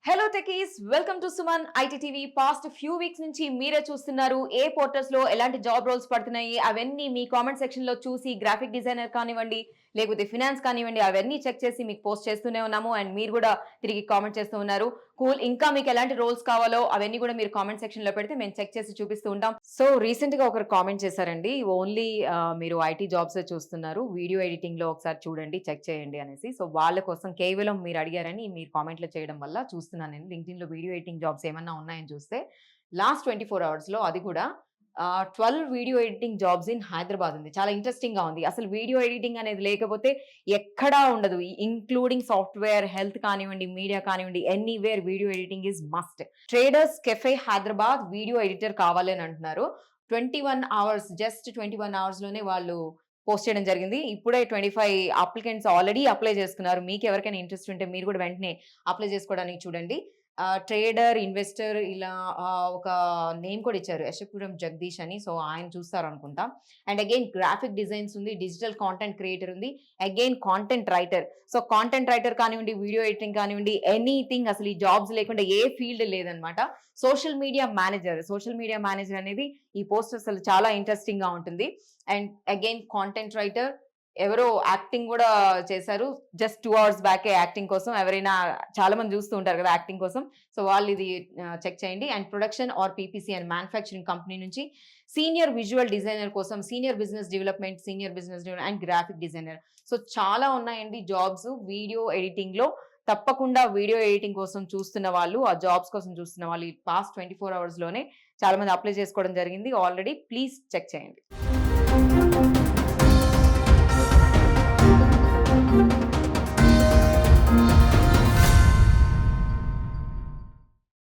Hello techies, welcome to Suman IT TV. Past few weeks నుంచి మీరే చూస్తున్నారు ఏ పోర్టల్స్ లో ఎలాంటి జాబ్ రోల్స్ పడుతున్నాయి అవన్నీ మీ కామెంట్ సెక్షన్ లో చూసి గ్రాఫిక్ డిజైనర్ కానివ్వండి, లేకపోతే ఫినాన్స్ కానివ్వండి, అవన్నీ చెక్ చేసి మీకు పోస్ట్ చేస్తూనే ఉన్నాము. అండ్ మీరు కూడా తిరిగి కామెంట్ చేస్తూ ఉన్నారు. కూల్, ఇంకా మీకు ఎలాంటి రోల్స్ కావాలో అవన్నీ కూడా మీరు కామెంట్ సెక్షన్ లో పెడితే మేము చెక్ చేసి చూపిస్తూ ఉంటాం. సో రీసెంట్ గా ఒకరు కామెంట్ చేశారండి, ఓన్లీ మీరు ఐటీ జాబ్స్ చూస్తున్నారు, వీడియో ఎడిటింగ్ లో ఒకసారి చూడండి, చెక్ చేయండి అనేసి. సో వాళ్ళ కోసం కేవలం మీరు అడిగారని మీరు కామెంట్ లో చేయడం వల్ల చూస్తున్నాను. నేను లింక్డ్ఇన్ లో వీడియో ఎడిటింగ్ జాబ్స్ ఏమన్నా ఉన్నాయని చూస్తే లాస్ట్ 24 అవర్స్ లో అది కూడా 12 video editing jobs in Hyderabad ఉంది. చాలా ఇంట్రెస్టింగ్ గా ఉంది. అసలు వీడియో ఎడిటింగ్ అనేది లేకపోతే ఎక్కడా ఉండదు. ఇంక్లూడింగ్ సాఫ్ట్వేర్, హెల్త్ కానివ్వండి, మీడియా కానివ్వండి, anywhere video editing is must. Traders cafe Hyderabad video editor కావాలి అని అంటున్నారు. 21 అవర్స్, జస్ట్ 21 అవర్స్ లోనే వాళ్ళు పోస్ట్ చేయడం జరిగింది. ఇప్పుడే 25 అప్లికెంట్స్ ఆల్రెడీ అప్లై చేసుకున్నారు. మీకు ఎవరికైనా ఇంట్రెస్ట్ ఉంటే మీరు కూడా వెంటనే అప్లై చేసుకోవడానికి చూడండి. ట్రేడర్, ఇన్వెస్టర్ ఇలా ఒక నేమ్ కూడా ఇచ్చారు, యశపురం జగదీష్ అని. సో ఆయన చూస్తారు అనుకుంటా. అండ్ అగైన్ గ్రాఫిక్ డిజైన్స్ ఉంది, డిజిటల్ కాంటెంట్ క్రియేటర్ ఉంది, again content writer. So content writer కానివ్వండి, వీడియో ఎడిటింగ్ కానివ్వండి, ఎనీథింగ్, అసలు ఈ జాబ్స్ లేకుండా ఏ ఫీల్డ్ లేదనమాట. సోషల్ మీడియా మేనేజర్ అనేది ఈ పోస్ట్ అసలు చాలా ఇంట్రెస్టింగ్ గా ఉంటుంది. అండ్ అగైన్ కాంటెంట్ రైటర్, ఎవరో యాక్టింగ్ కూడా చేశారు జస్ట్ 2 అవర్స్ బ్యాకే. యాక్టింగ్ కోసం ఎవరైనా చాలా మంది చూస్తూ ఉంటారు కదా యాక్టింగ్ కోసం. సో వాళ్ళు ఇది చెక్ చేయండి. And production or PPC and manufacturing company నుంచి సీనియర్ విజువల్ డిజైనర్ కోసం, senior business development and graphic designer. So చాలా ఉన్నాయండి జాబ్స్ వీడియో ఎడిటింగ్ లో. తప్పకుండా వీడియో ఎడిటింగ్ కోసం చూస్తున్న వాళ్ళు, ఆ జాబ్స్ కోసం చూస్తున్న వాళ్ళు ఈ పాస్ట్ 24 అవర్స్ లోనే చాలా మంది అప్లై చేసుకోవడం జరిగింది ఆల్రెడీ. ప్లీజ్ చెక్ చేయండి.